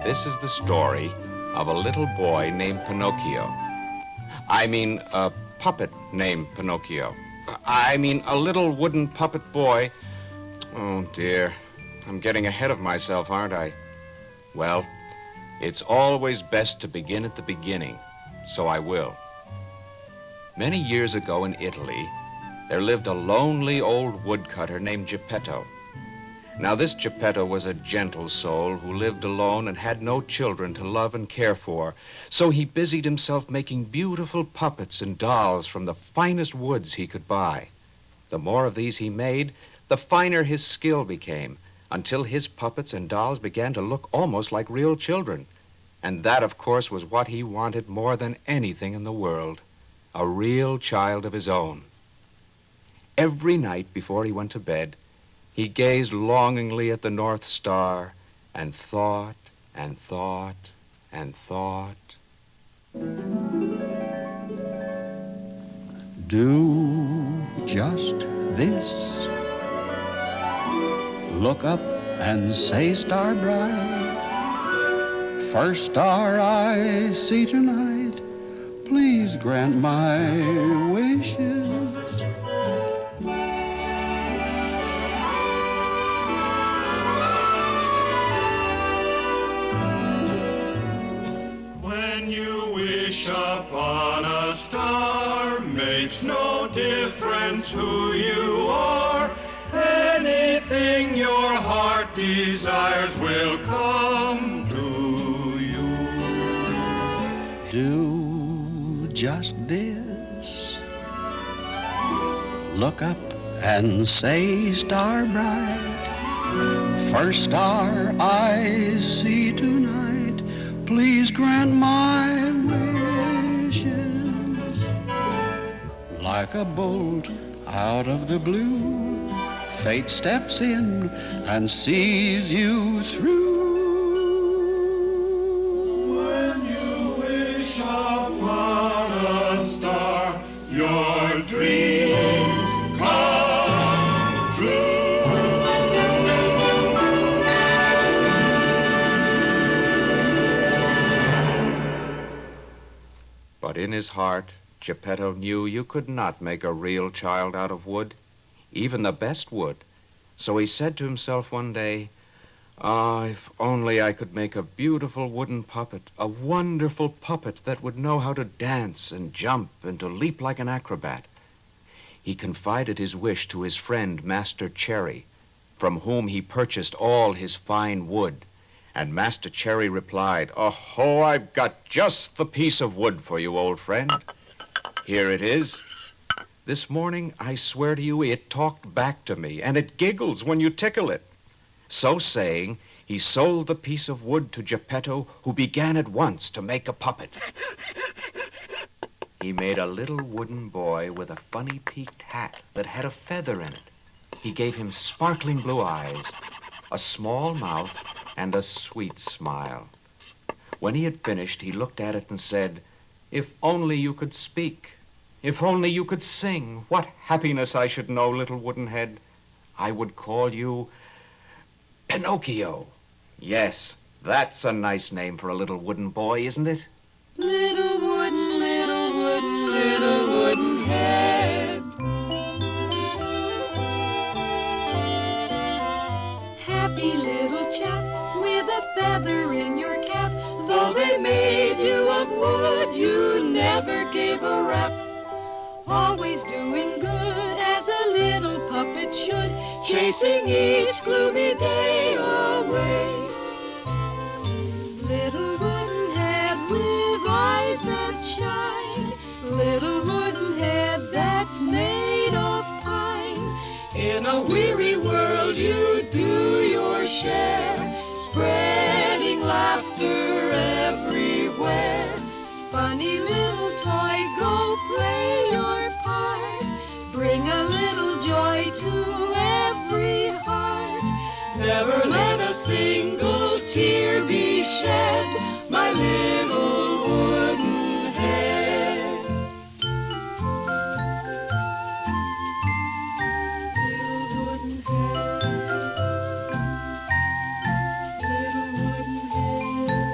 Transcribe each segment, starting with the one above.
This is the story of a little boy named Pinocchio. I mean, a puppet named Pinocchio. I mean, a little wooden puppet boy. Oh, dear. I'm getting ahead of myself, aren't I? Well, it's always best to begin at the beginning, so I will. Many years ago in Italy, there lived a lonely old woodcutter named Geppetto. Now, this Geppetto was a gentle soul who lived alone and had no children to love and care for, so he busied himself making beautiful puppets and dolls from the finest woods he could buy. The more of these he made, the finer his skill became, until his puppets and dolls began to look almost like real children. And that, of course, was what he wanted more than anything in the world, a real child of his own. Every night before he went to bed, he gazed longingly at the North Star and thought and thought and thought. Do just this. Look up and say, star bright, first star I see tonight, please grant my wishes. When you wish upon a star, makes no difference who you are. Anything your heart desires will come to you. Do just this. Look up and say, star bright, first star I see tonight, please grant my wishes. Like a bolt out of the blue, fate steps in and sees you through. When you wish upon a star, your dreams come true. But in his heart, Geppetto knew you could not make a real child out of wood, even the best wood. So he said to himself one day, if only I could make a beautiful wooden puppet, a wonderful puppet that would know how to dance and jump and to leap like an acrobat. He confided his wish to his friend, Master Cherry, from whom he purchased all his fine wood. And Master Cherry replied, "Oh, I've got just the piece of wood for you, old friend. Here it is. This morning, I swear to you, it talked back to me, and it giggles when you tickle it." So saying, he sold the piece of wood to Geppetto, who began at once to make a puppet. He made a little wooden boy with a funny peaked hat that had a feather in it. He gave him sparkling blue eyes, a small mouth, and a sweet smile. When he had finished, he looked at it and said, "If only you could speak. If only you could sing, what happiness I should know, little wooden head. I would call you Pinocchio." Yes, that's a nice name for a little wooden boy, isn't it? Little wooden, little wooden, little wooden head. Happy little chap with a feather in your cap. Though they made you of wood, you never gave a rap. Always doing good as a little puppet should, chasing each gloomy day away. Little wooden head with eyes that shine, little wooden head that's made of pine. In a weary world you do your share, spreading laughter everywhere. Funny little toy, go play your part. Bring a little joy to every heart. Never let a single tear be shed, my little wooden head. Little wooden head. Little wooden head.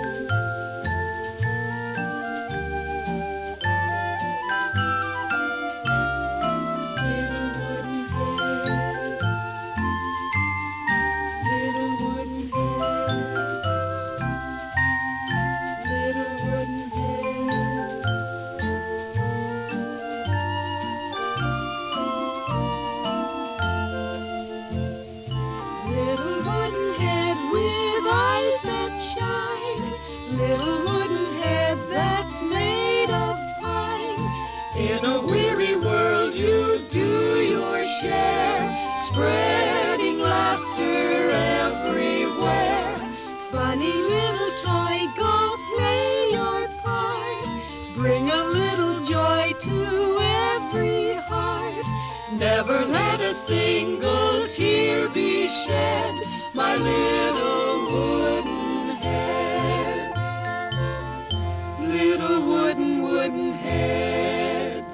spreading laughter everywhere. Funny little toy, go play your part. Bring a little joy to every heart. Never let a single tear be shed, my little wooden head. Little wooden head.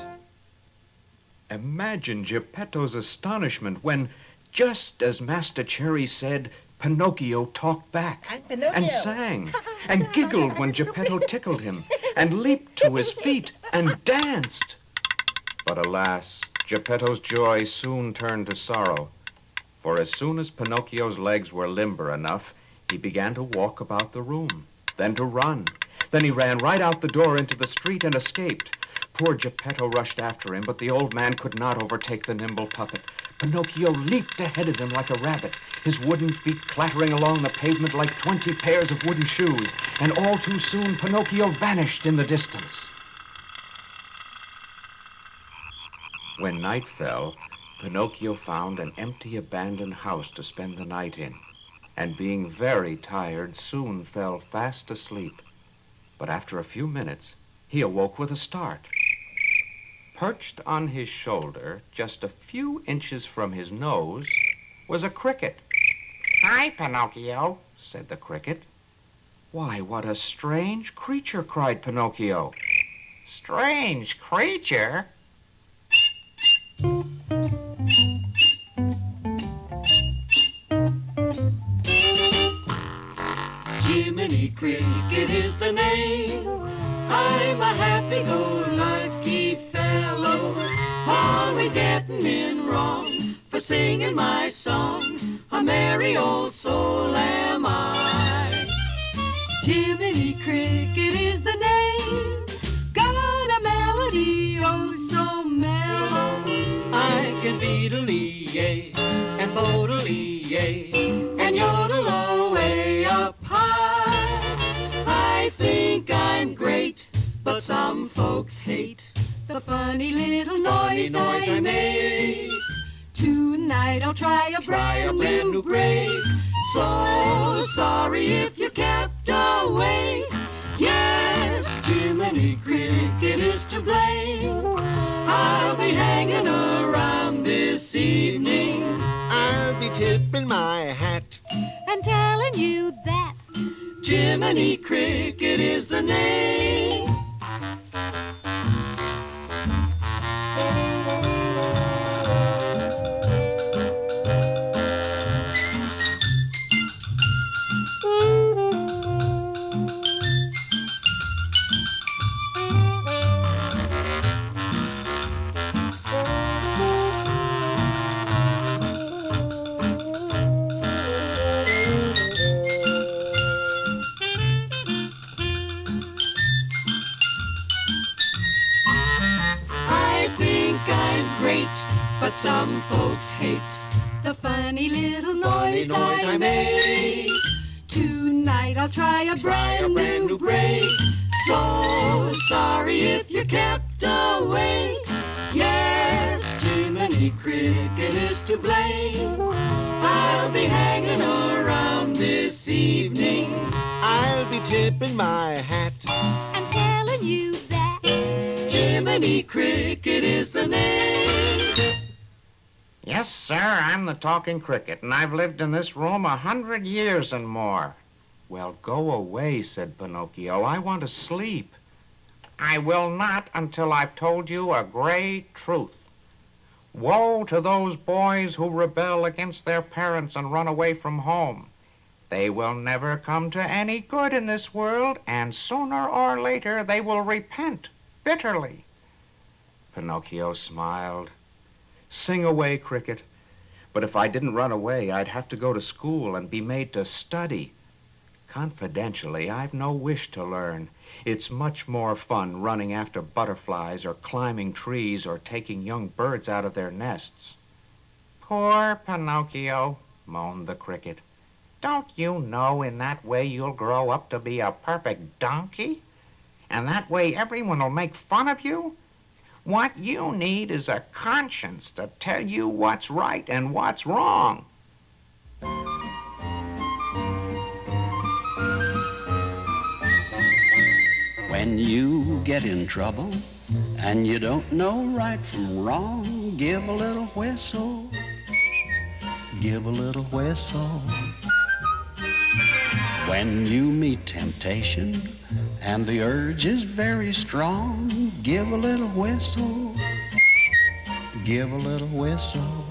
Imagine Geppetto's astonishment when, just as Master Cherry said, Pinocchio talked back and sang and giggled when Geppetto tickled him and leaped to his feet and danced. But alas, Geppetto's joy soon turned to sorrow, for as soon as Pinocchio's legs were limber enough, he began to walk about the room, then to run. Then he ran right out the door into the street and escaped. Poor Geppetto rushed after him, but the old man could not overtake the nimble puppet. Pinocchio leaped ahead of him like a rabbit, his wooden feet clattering along the pavement like 20 pairs of wooden shoes, and all too soon Pinocchio vanished in the distance. When night fell, Pinocchio found an empty, abandoned house to spend the night in, and being very tired, soon fell fast asleep. But after a few minutes, he awoke with a start. Perched on his shoulder, just a few inches from his nose, was a cricket. "Hi, Pinocchio," said the cricket. "Why, what a strange creature," cried Pinocchio. "Strange creature?" Jiminy Cricket is the name. I'm a happy-go-lucky fellow, always getting in wrong for singing my song. A merry old soul am I. Jiminy Cricket is the name. Got a melody oh so mellow. I can beedle-ee-yay and bodle-ee-yay and yodel away up high. I think I'm great, but some folks hate the funny little noise I make. Tonight I'll try a brand new break. So sorry if you kept away. Yes, Jiminy Cricket is to blame. I'll be hanging around this evening. I'll be tipping my hat And telling you that Jiminy Cricket is the name. But some folks hate the funny little noise I make. Tonight I'll try a brand new break. So sorry if you kept awake. Yes, Jiminy Cricket is to blame. I'll be hanging around this evening. I'll be tipping my hat And telling you that Jiminy Cricket is the name. "Yes, sir, I'm the talking cricket, and I've lived in this room 100 years and more." "Well, go away," said Pinocchio. "I want to sleep." "I will not until I've told you a great truth. Woe to those boys who rebel against their parents and run away from home. They will never come to any good in this world, and sooner or later they will repent bitterly." Pinocchio smiled. "Sing away, cricket. But if I didn't run away, I'd have to go to school and be made to study. Confidentially, I've no wish to learn. It's much more fun running after butterflies or climbing trees or taking young birds out of their nests." "Poor Pinocchio," moaned the cricket. "Don't you know in that way you'll grow up to be a perfect donkey? And that way everyone will make fun of you? What you need is a conscience to tell you what's right and what's wrong. When you get in trouble and you don't know right from wrong, give a little whistle, give a little whistle. When you meet temptation and the urge is very strong, give a little whistle, give a little whistle.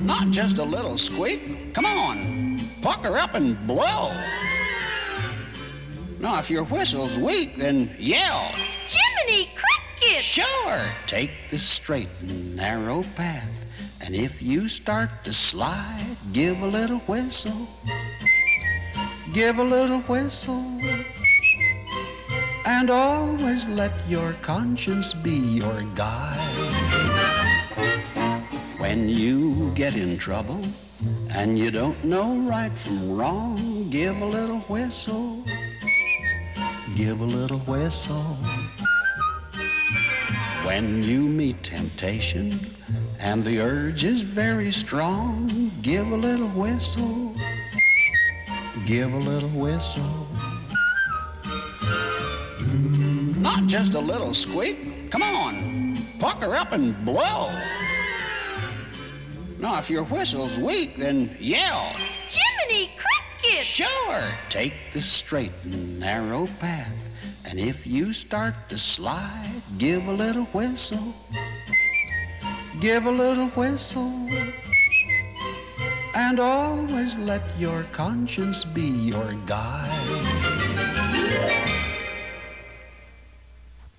Not just a little squeak. Come on, pucker up and blow. Now, if your whistle's weak, then yell. Jiminy Cricket! Sure, take the straight and narrow path, and if you start to slide, give a little whistle, give a little whistle, and always let your conscience be your guide. When you get in trouble and you don't know right from wrong, give a little whistle, give a little whistle. When you meet temptation and the urge is very strong, give a little whistle, give a little whistle. Not just a little squeak. Come on, pucker up and blow. Now, if your whistle's weak, then yell. Jiminy Cricket! Sure, take the straight and narrow path, and if you start to slide, give a little whistle, give a little whistle, and always let your conscience be your guide.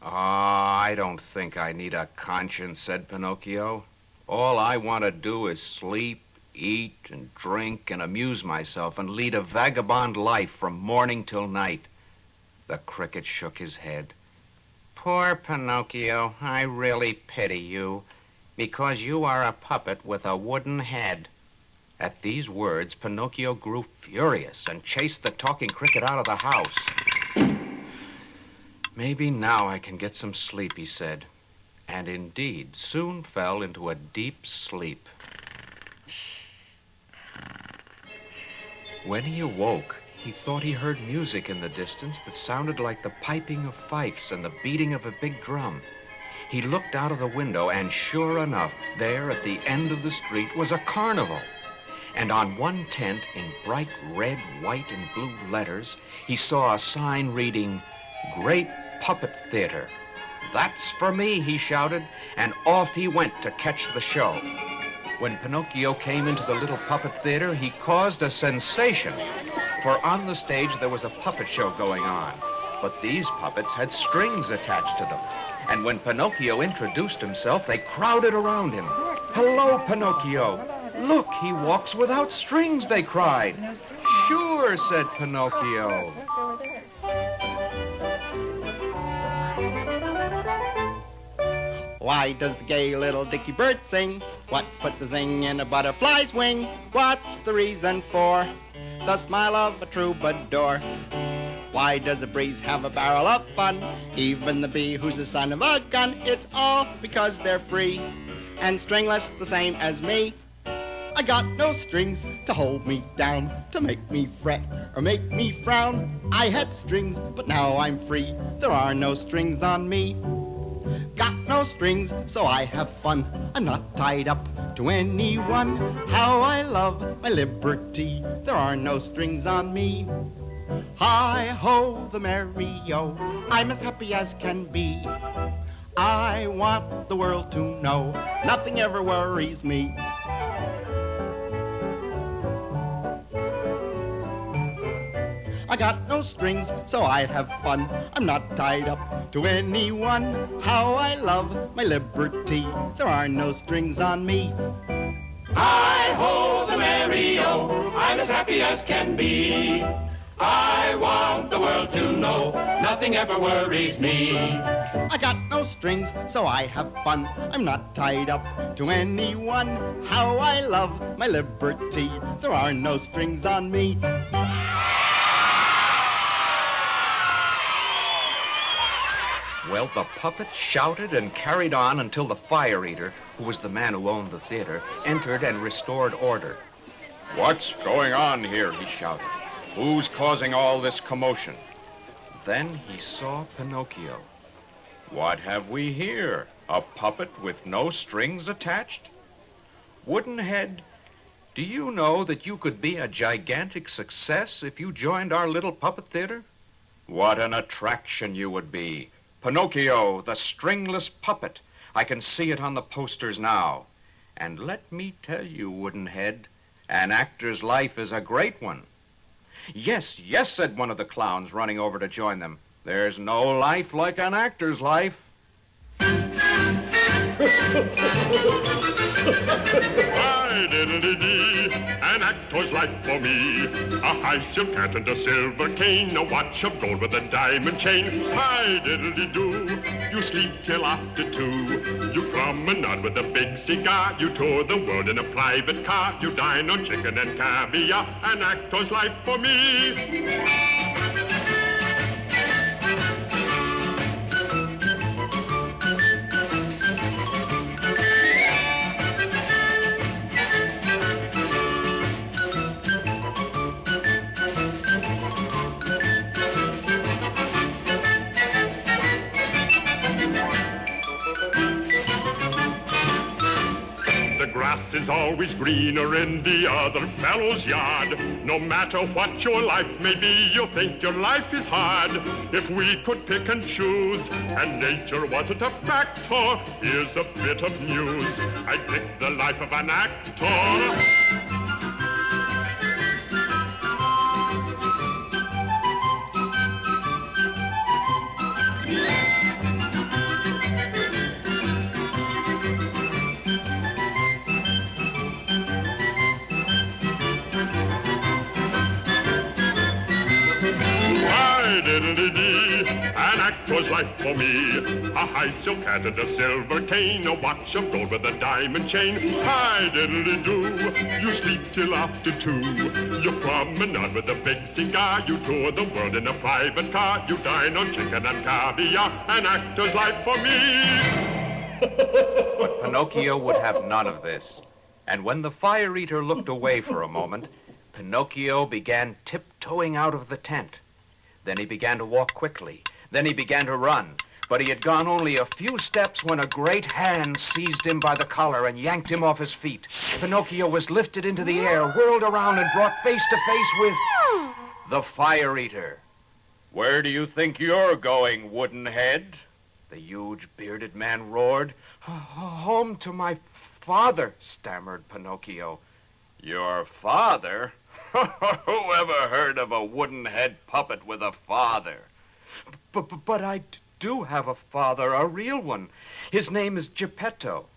I don't think I need a conscience, said Pinocchio. All I want to do is sleep, eat, and drink, and amuse myself, and lead a vagabond life from morning till night. The cricket shook his head. Poor Pinocchio, I really pity you, because you are a puppet with a wooden head. At these words, Pinocchio grew furious and chased the talking cricket out of the house. Maybe now I can get some sleep, he said, and indeed soon fell into a deep sleep. When he awoke, he thought he heard music in the distance that sounded like the piping of fifes and the beating of a big drum. He looked out of the window, and sure enough, there at the end of the street was a carnival. And on one tent, in bright red, white, and blue letters, he saw a sign reading, "Great Puppet Theater." "That's for me," he shouted, and off he went to catch the show. When Pinocchio came into the little puppet theater, he caused a sensation, for on the stage there was a puppet show going on. But these puppets had strings attached to them, and when Pinocchio introduced himself, they crowded around him. "Hello, Pinocchio! Look, he walks without strings," they cried. "Sure," said Pinocchio. Why does the gay little dicky bird sing? What put the zing in a butterfly's wing? What's the reason for the smile of a troubadour? Why does a breeze have a barrel of fun? Even the bee who's the son of a gun. It's all because they're free and stringless, the same as me. I got no strings to hold me down, to make me fret or make me frown. I had strings, but now I'm free. There are no strings on me. Got no strings, so I have fun. I'm not tied up to anyone. How I love my liberty. There are no strings on me. Hi-ho, the merry-o, I'm as happy as can be. I want the world to know nothing ever worries me. I got no strings, so I have fun. I'm not tied up to anyone. How I love my liberty. There are no strings on me. Hi-ho, the merry-o, I'm as happy as can be. I want the world to know nothing ever worries me. I got no strings, so I have fun. I'm not tied up to anyone. How I love my liberty. There are no strings on me. Well, the puppet shouted and carried on until the fire eater, who was the man who owned the theater, entered and restored order. "What's going on here?" he shouted. "Who's causing all this commotion?" Then he saw Pinocchio. "What have we here? A puppet with no strings attached? Woodenhead, do you know that you could be a gigantic success if you joined our little puppet theater? What an attraction you would be. Pinocchio, the stringless puppet. I can see it on the posters now. And let me tell you, Woodenhead, an actor's life is a great one." "Yes, yes," said one of the clowns, running over to join them. "There's no life like an actor's life." Hi-diddly-dee, an actor's life for me. A high silk hat and a silver cane, a watch of gold with a diamond chain. Hi-diddly-doo, you sleep till after 2. You promenade with a big cigar. You tour the world in a private car. You dine on chicken and caviar. An actor's life for me. Grass is always greener in the other fellow's yard. No matter what your life may be, you'll think your life is hard. If we could pick and choose, and nature wasn't a factor, here's a bit of news. I'd pick the life of an actor. An actor's life for me. A high silk hat and a silver cane, a watch of gold with a diamond chain. Hi-diddly-doo, you sleep till after 2. You promenade with a big cigar. You tour the world in a private car. You dine on chicken and caviar. An actor's life for me. But Pinocchio would have none of this. And when the fire eater looked away for a moment, Pinocchio began tiptoeing out of the tent. Then he began to walk quickly. Then he began to run. But he had gone only a few steps when a great hand seized him by the collar and yanked him off his feet. Pinocchio was lifted into the air, whirled around, and brought face to face with the fire eater. "Where do you think you're going, Woodenhead?" the huge bearded man roared. "Home to my father," stammered Pinocchio. "Your father? Who ever heard of a wooden-head puppet with a father?" But I do have a father, a real one. His name is Geppetto."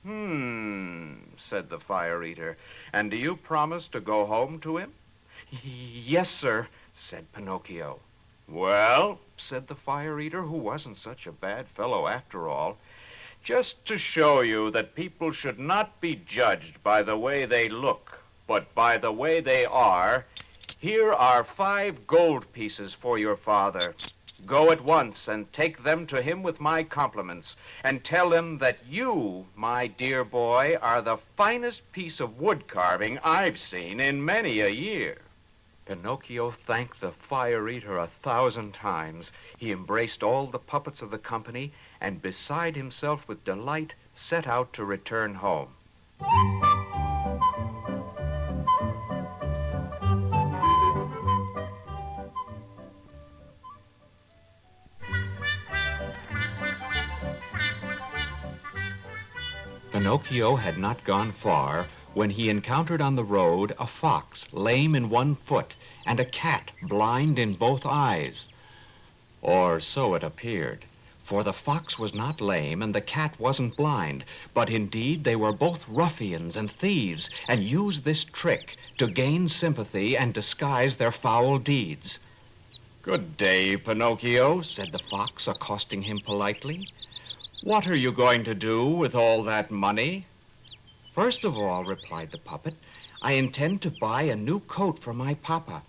Said the fire eater. "And do you promise to go home to him?" "Yes, sir," said Pinocchio. "Well," said the fire eater, who wasn't such a bad fellow after all, "just to show you that people should not be judged by the way they look, but by the way they are, here are 5 gold pieces for your father. Go at once and take them to him with my compliments, and tell him that you, my dear boy, are the finest piece of wood carving I've seen in many a year." Pinocchio thanked the fire eater 1,000 times. He embraced all the puppets of the company, and beside himself with delight, set out to return home. Pinocchio had not gone far when he encountered on the road a fox, lame in one foot, and a cat, blind in both eyes. Or so it appeared, for the fox was not lame and the cat wasn't blind, but indeed they were both ruffians and thieves, and used this trick to gain sympathy and disguise their foul deeds. "Good day, Pinocchio," said the fox, accosting him politely. "What are you going to do with all that money?" "First of all," replied the puppet, "I intend to buy a new coat for my papa.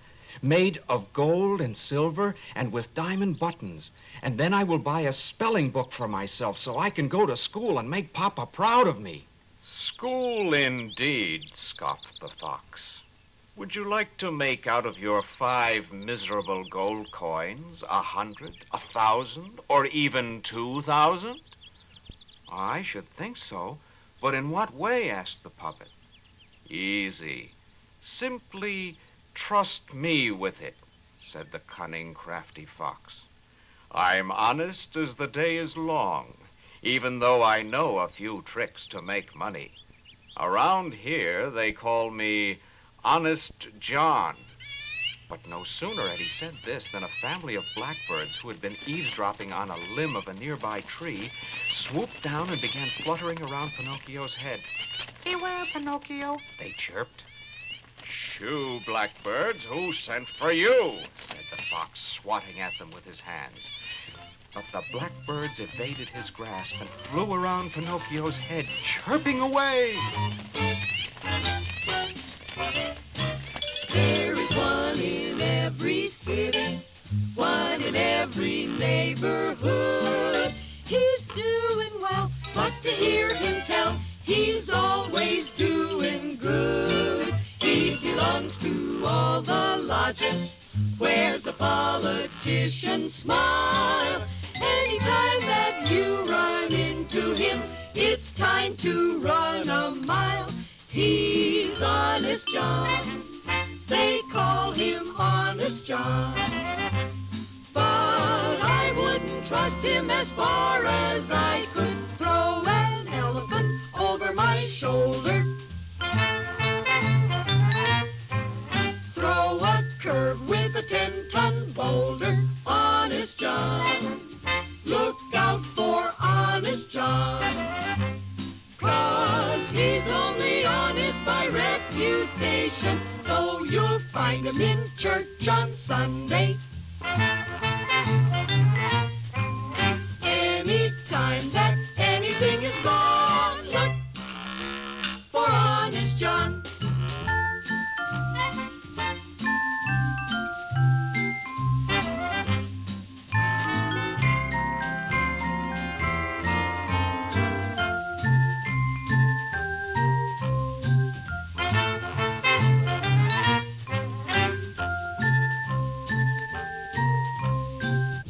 made of gold and silver and with diamond buttons. And then I will buy a spelling book for myself so I can go to school and make Papa proud of me." "School indeed," scoffed the fox. "Would you like to make out of your 5 miserable gold coins 100, 1,000, or even 2,000? "I should think so. But in what way?" asked the puppet. "Easy. Simply trust me with it," said the cunning, crafty fox. "I'm honest as the day is long, even though I know a few tricks to make money. Around here they call me Honest John." But no sooner had he said this than a family of blackbirds who had been eavesdropping on a limb of a nearby tree swooped down and began fluttering around Pinocchio's head. "Beware, Pinocchio," they chirped. "Shoo, blackbirds, who sent for you?" said the fox, swatting at them with his hands. But the blackbirds evaded his grasp and flew around Pinocchio's head, chirping away. There is one in every city, one in every neighborhood. He's doing well, but to hear him tell, he's always doing good. He belongs to all the lodges, wears a politician's smile. Anytime that you run into him, it's time to run a mile. He's Honest John, they call him Honest John. But I wouldn't trust him as far as I could throw an elephant over my shoulder, throw a curve with a 10-ton boulder. Honest John, look out for Honest John, 'cause he's only honest by reputation, though you'll find him in church on Sunday. Anytime that anything is gone, look for Honest John.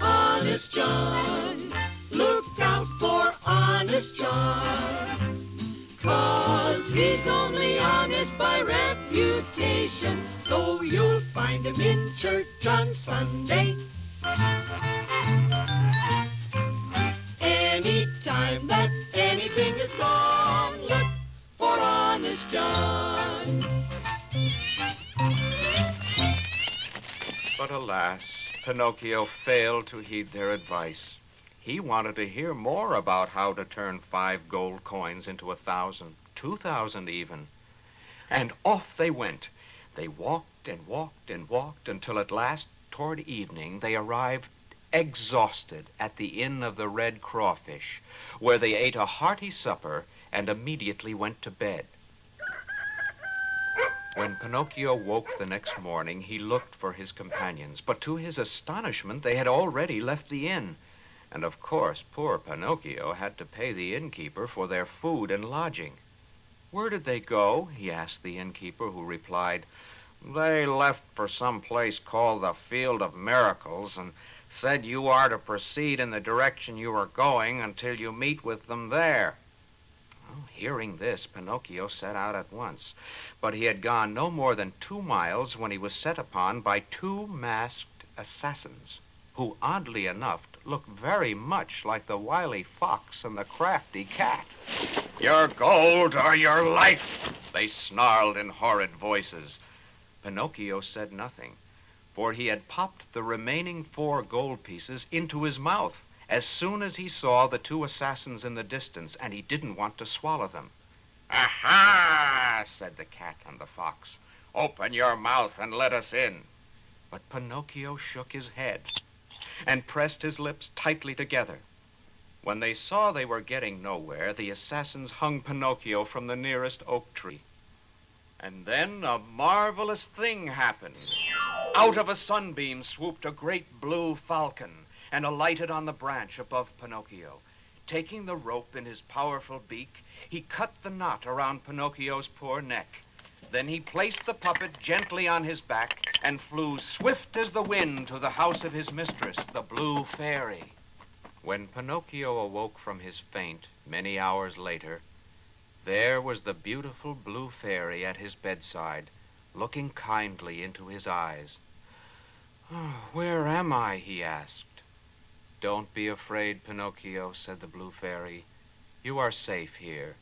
Honest John, look out for Honest John, 'cause he's only honest by reputation, though you'll find him in church on Sunday. Anytime that anything is gone, look for Honest John. But alas, Pinocchio failed to heed their advice. He wanted to hear more about how to turn 5 gold coins into 1,000, 2,000 even. And off they went. They walked and walked and walked until at last, toward evening, they arrived exhausted at the Inn of the Red Crawfish, where they ate a hearty supper and immediately went to bed. When Pinocchio woke the next morning, he looked for his companions, but to his astonishment, they had already left the inn. And of course, poor Pinocchio had to pay the innkeeper for their food and lodging. "Where did they go?" he asked the innkeeper, who replied, "They left for some place called the Field of Miracles and said you are to proceed in the direction you are going until you meet with them there." Well, hearing this, Pinocchio set out at once, but he had gone no more than 2 miles when he was set upon by 2 masked assassins, who, oddly enough, looked very much like the wily fox and the crafty cat. "Your gold or your life," they snarled in horrid voices. Pinocchio said nothing, for he had popped the remaining 4 gold pieces into his mouth as soon as he saw the 2 assassins in the distance, and he didn't want to swallow them. "Aha!" said the cat and the fox. "Open your mouth and let us in." But Pinocchio shook his head and pressed his lips tightly together. When they saw they were getting nowhere, the assassins hung Pinocchio from the nearest oak tree. And then a marvelous thing happened. Out of a sunbeam swooped a great blue falcon and alighted on the branch above Pinocchio. Taking the rope in his powerful beak, he cut the knot around Pinocchio's poor neck. Then he placed the puppet gently on his back and flew swift as the wind to the house of his mistress, the Blue Fairy. When Pinocchio awoke from his faint many hours later, there was the beautiful Blue Fairy at his bedside, looking kindly into his eyes. "Oh, where am I?" he asked. "Don't be afraid, Pinocchio," said the Blue Fairy. "You are safe here.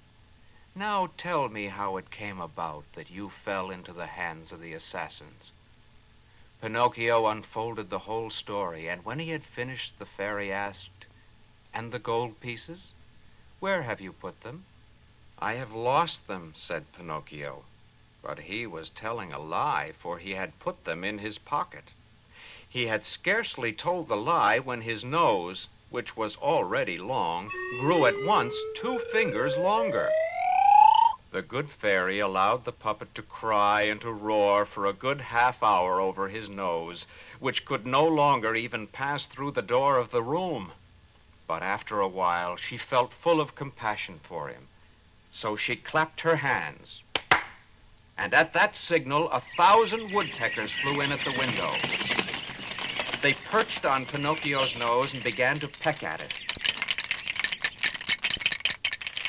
Now tell me how it came about that you fell into the hands of the assassins." Pinocchio unfolded the whole story, and when he had finished, the fairy asked, "And the gold pieces? Where have you put them?" "I have lost them," said Pinocchio. But he was telling a lie, for he had put them in his pocket. He had scarcely told the lie when his nose, which was already long, grew at once 2 fingers longer. The good fairy allowed the puppet to cry and to roar for a good half-hour over his nose, which could no longer even pass through the door of the room. But after a while, she felt full of compassion for him. So she clapped her hands. And at that signal, 1,000 woodpeckers flew in at the window. They perched on Pinocchio's nose and began to peck at it.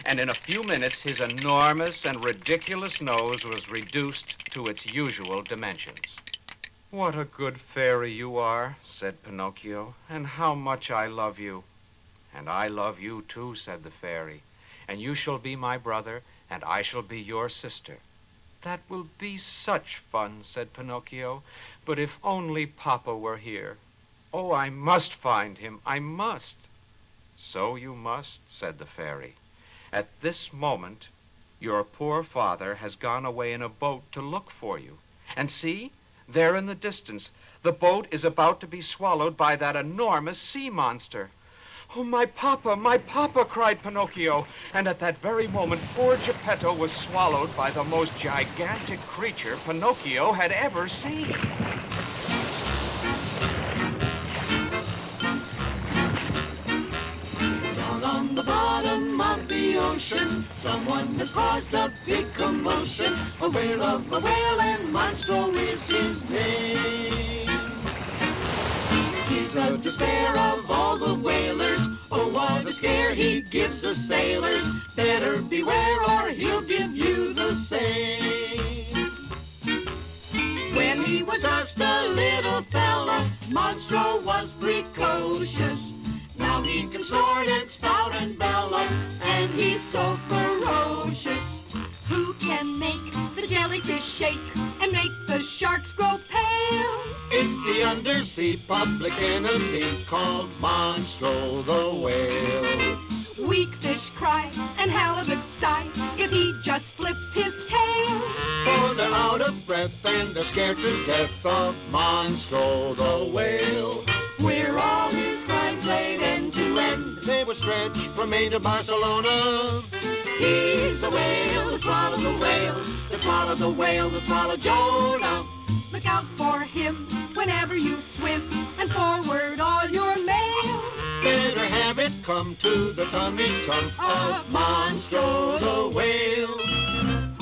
And in a few minutes, his enormous and ridiculous nose was reduced to its usual dimensions. "What a good fairy you are," said Pinocchio, "and how much I love you." "And I love you too," said the fairy, "and you shall be my brother, and I shall be your sister." "That will be such fun," said Pinocchio, "but if only Papa were here. Oh, I must find him, I must." "So you must," said the fairy. "At this moment, your poor father has gone away in a boat to look for you. And see, there in the distance, the boat is about to be swallowed by that enormous sea monster." "Oh, my papa, cried Pinocchio. And at that very moment, poor Geppetto was swallowed by the most gigantic creature Pinocchio had ever seen. Down on the bottom of the ocean, someone has caused a big commotion. A whale of a whale, and Monstro is his name. He's the despair of all the whalers. Oh, what a scare he gives the sailors. Better beware or he'll give you the same. When he was just a little fella, Monstro was precocious. Now he can snort and spout and bellow, and he's so ferocious. Who can make the jellyfish shake and make the sharks grow pale? It's the undersea public enemy called Monstro the Whale. Weak fish cry and halibut sigh if he just flips his tail. For they're out of breath and they're scared to death of Monstro the Whale. We're all his crimes laid end to end. They were stretched from Maine to Barcelona. He's the whale that swallowed the whale, that swallowed the whale, that swallowed Jonah. Look out for him whenever you swim, and forward all your mail. Better have it come to the tummy-tum of Monstro the Whale.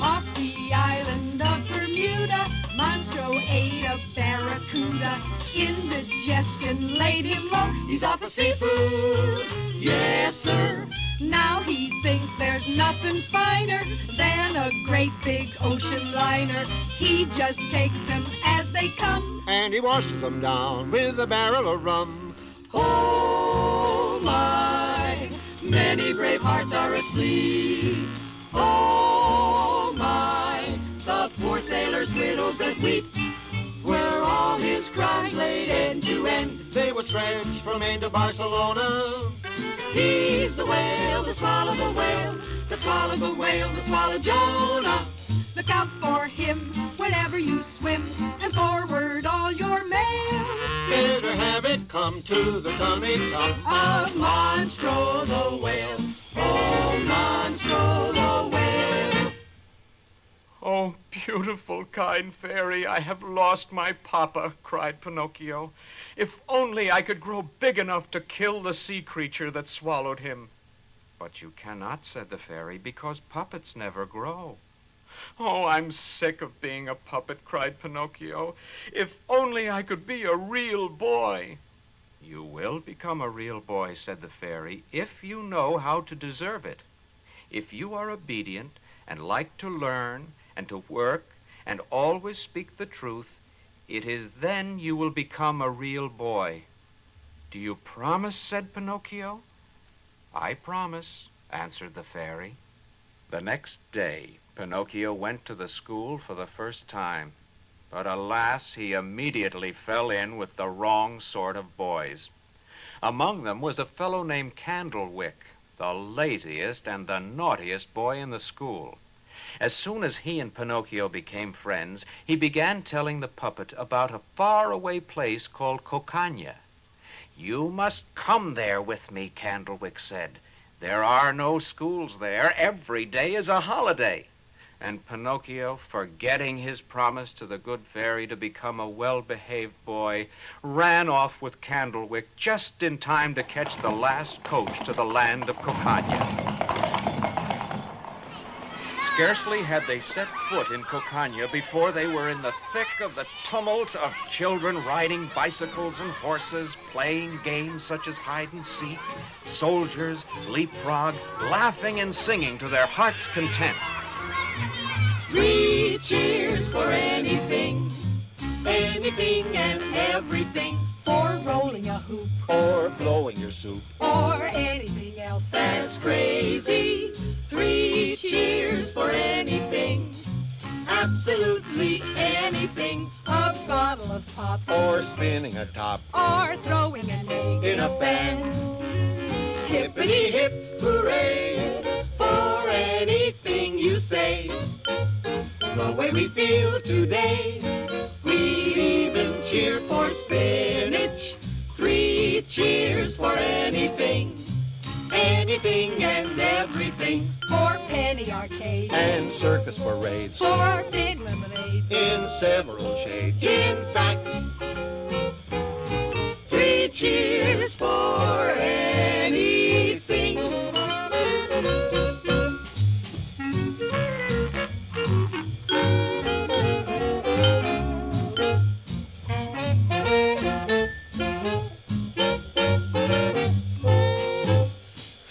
Off the island of Bermuda, Monstro ate a barracuda. Indigestion laid him low. He's off of seafood, yes sir. Now he thinks there's nothing finer than a great big ocean liner. He just takes them as they come, And he washes them down with a barrel of rum. Oh my, many brave hearts are asleep. Oh my, the poor sailors' widows that weep. Were all his crimes laid end to end. They were stretched from Maine to Barcelona. He's the whale that swallowed the whale, that swallowed the whale, that swallowed Jonah. Look out for him whenever you swim, and forward all your mail. Better have it come to the tummy-tum Of Monstro the whale, oh Monstro the whale. Oh, beautiful, kind fairy, I have lost my papa, cried Pinocchio. If only I could grow big enough to kill the sea creature that swallowed him. But you cannot, said the fairy, because puppets never grow. Oh, I'm sick of being a puppet, cried Pinocchio. If only I could be a real boy. You will become a real boy, said the fairy, if you know how to deserve it. If you are obedient and like to learn and to work and always speak the truth, it is then you will become a real boy. Do you promise, said Pinocchio. I promise, answered the fairy. The next day, Pinocchio went to the school for the first time. But alas, he immediately fell in with the wrong sort of boys. Among them was a fellow named Candlewick, the laziest and the naughtiest boy in the school. As soon as he and Pinocchio became friends, he began telling the puppet about a faraway place called Cocagne. You must come there with me, Candlewick said. There are no schools there. Every day is a holiday. And Pinocchio, forgetting his promise to the good fairy to become a well-behaved boy, ran off with Candlewick just in time to catch the last coach to the land of Cocagne. Scarcely had they set foot in Cocagne before they were in the thick of the tumult of children riding bicycles and horses, playing games such as hide and seek, soldiers, leapfrog, laughing and singing to their heart's content. 3 cheers for anything, anything and everything. For rolling a hoop, Or blowing your soup. or anything else that's crazy. 3 cheers for anything, absolutely anything. A bottle of pop, Or spinning a top. or throwing an egg In a fan. Hippity hip hooray, for anything you say. The way we feel today, we'd even cheer for spinach. 3 cheers for anything, anything and everything. For penny arcades, And circus parades. for big lemonades. In several shades. In fact, 3 cheers for anything.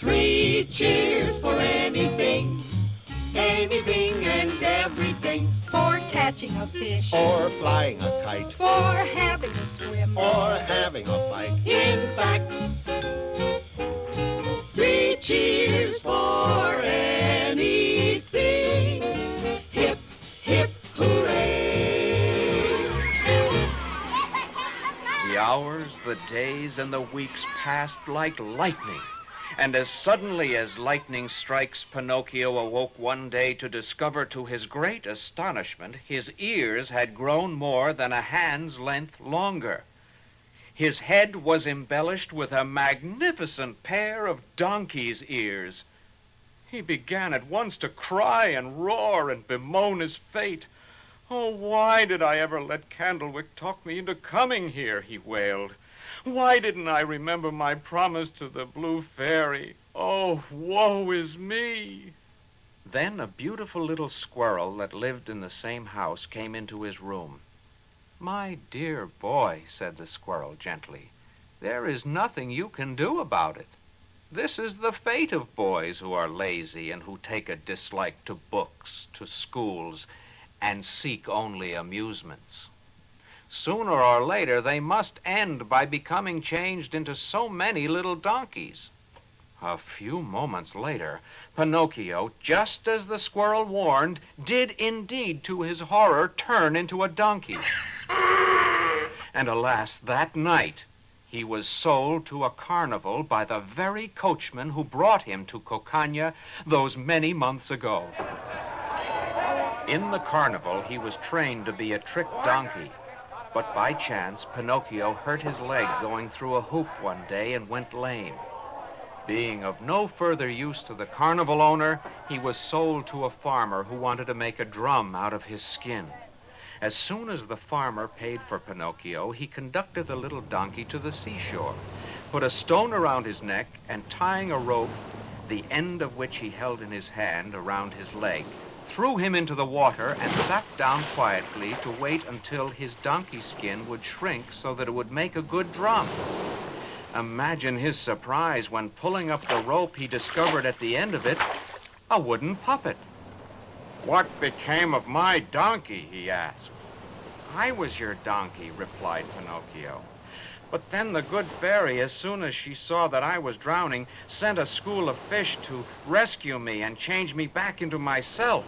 3 cheers for anything, anything and everything. For catching a fish, Or flying a kite. for having a swim. Or having a fight. In fact, 3 cheers for anything. Hip, hip, hooray! The hours, the days, and the weeks passed like lightning. And as suddenly as lightning strikes, Pinocchio awoke one day to discover to his great astonishment his ears had grown more than a hand's length longer. His head was embellished with a magnificent pair of donkey's ears. He began at once to cry and roar and bemoan his fate. Oh, why did I ever let Candlewick talk me into coming here, he wailed. Why didn't I remember my promise to the blue fairy? Oh, woe is me. Then a beautiful little squirrel that lived in the same house came into his room. My dear boy, said the squirrel gently, there is nothing you can do about it. This is the fate of boys who are lazy and who take a dislike to books, to schools, and seek only amusements. Sooner or later, they must end by becoming changed into so many little donkeys. A few moments later, Pinocchio, just as the squirrel warned, did indeed, to his horror, turn into a donkey. And alas, that night, he was sold to a carnival by the very coachman who brought him to Cocagne those many months ago. In the carnival, he was trained to be a trick donkey. But by chance, Pinocchio hurt his leg going through a hoop one day and went lame. Being of no further use to the carnival owner, he was sold to a farmer who wanted to make a drum out of his skin. As soon as the farmer paid for Pinocchio, he conducted the little donkey to the seashore, put a stone around his neck, and tying a rope, the end of which he held in his hand around his leg, threw him into the water and sat down quietly to wait until his donkey skin would shrink so that it would make a good drum. Imagine his surprise when, pulling up the rope, he discovered at the end of it a wooden puppet. "What became of my donkey?" he asked. "I was your donkey," replied Pinocchio. "But then the good fairy, as soon as she saw that I was drowning, sent a school of fish to rescue me and change me back into myself."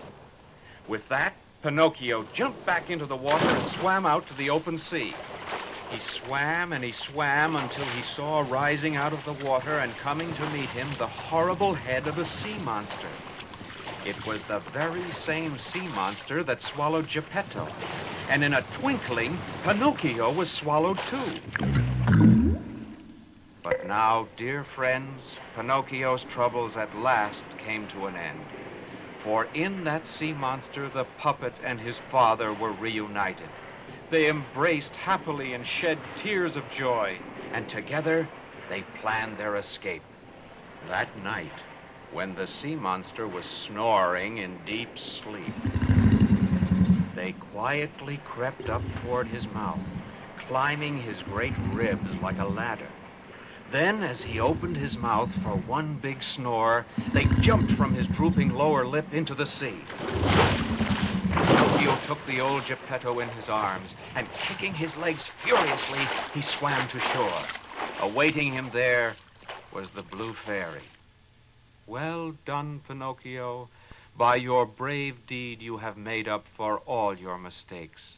With that, Pinocchio jumped back into the water and swam out to the open sea. He swam and he swam until he saw rising out of the water and coming to meet him the horrible head of a sea monster. It was the very same sea monster that swallowed Geppetto, and in a twinkling, Pinocchio was swallowed too. But now, dear friends, Pinocchio's troubles at last came to an end. For in that sea monster, the puppet and his father were reunited. They embraced happily and shed tears of joy, and together they planned their escape. That night, when the sea monster was snoring in deep sleep, they quietly crept up toward his mouth, climbing his great ribs like a ladder. Then, as he opened his mouth for one big snore, they jumped from his drooping lower lip into the sea. Pinocchio took the old Geppetto in his arms, and kicking his legs furiously, he swam to shore. Awaiting him there was the blue fairy. "Well done, Pinocchio. By your brave deed you have made up for all your mistakes.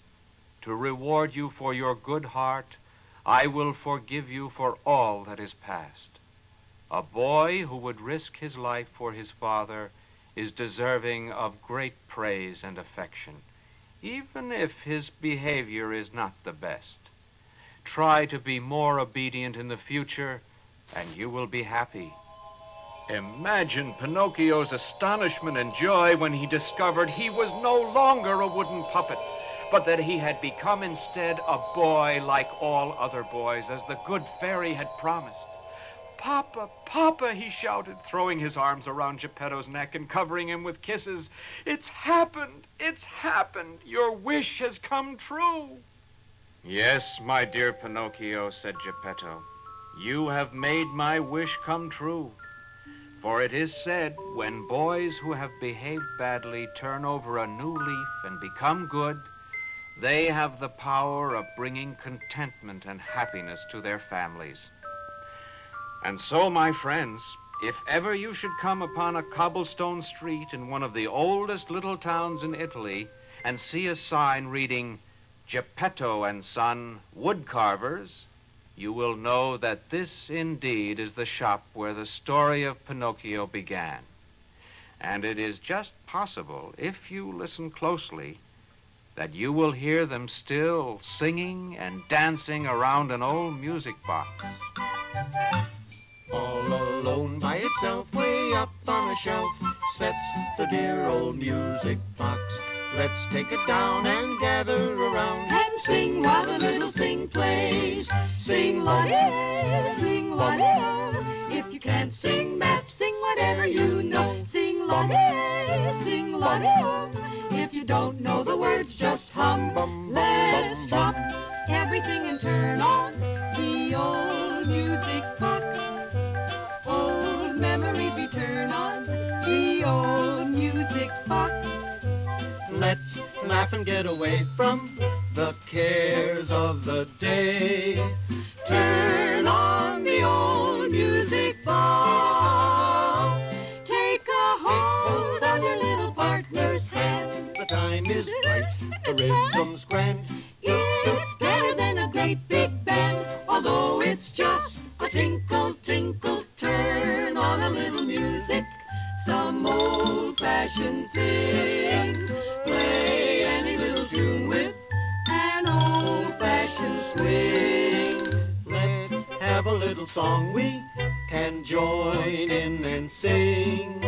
To reward you for your good heart, I will forgive you for all that is past. A boy who would risk his life for his father is deserving of great praise and affection, even if his behavior is not the best. Try to be more obedient in the future, and you will be happy." Imagine Pinocchio's astonishment and joy when he discovered he was no longer a wooden puppet, but that he had become instead a boy like all other boys, as the good fairy had promised. "Papa, Papa," he shouted, throwing his arms around Geppetto's neck and covering him with kisses. "It's happened! It's happened! Your wish has come true!" "Yes, my dear Pinocchio," said Geppetto, "you have made my wish come true. For it is said, when boys who have behaved badly turn over a new leaf and become good, they have the power of bringing contentment and happiness to their families. And so, my friends, if ever you should come upon a cobblestone street in one of the oldest little towns in Italy and see a sign reading, "Geppetto and Son, Woodcarvers," you will know that this indeed is the shop where the story of Pinocchio began. And it is just possible, if you listen closely, that you will hear them still singing and dancing around an old music box. All alone by itself, way up on a shelf, sits the dear old music box. Let's take it down and gather around And sing while the little thing plays. Sing la-dee, sing la-dee-oh. If you can't sing that, sing whatever you know. Sing la-dee, sing la-dee-oh. If you don't know the words, just hum. Let's drop everything and turn on the old music box. Old memories return on the old music box. Let's laugh and get away from the cares of the day. Turn on the old music box. Take a hold of your little partner's hand. The time is right, the rhythm's grand. It's better than a great big band, although it's just a tinkle, tinkle. Turn on a little music, some old-fashioned thing. Play any little tune with an old-fashioned swing. Let's have have a little song we can join in and sing.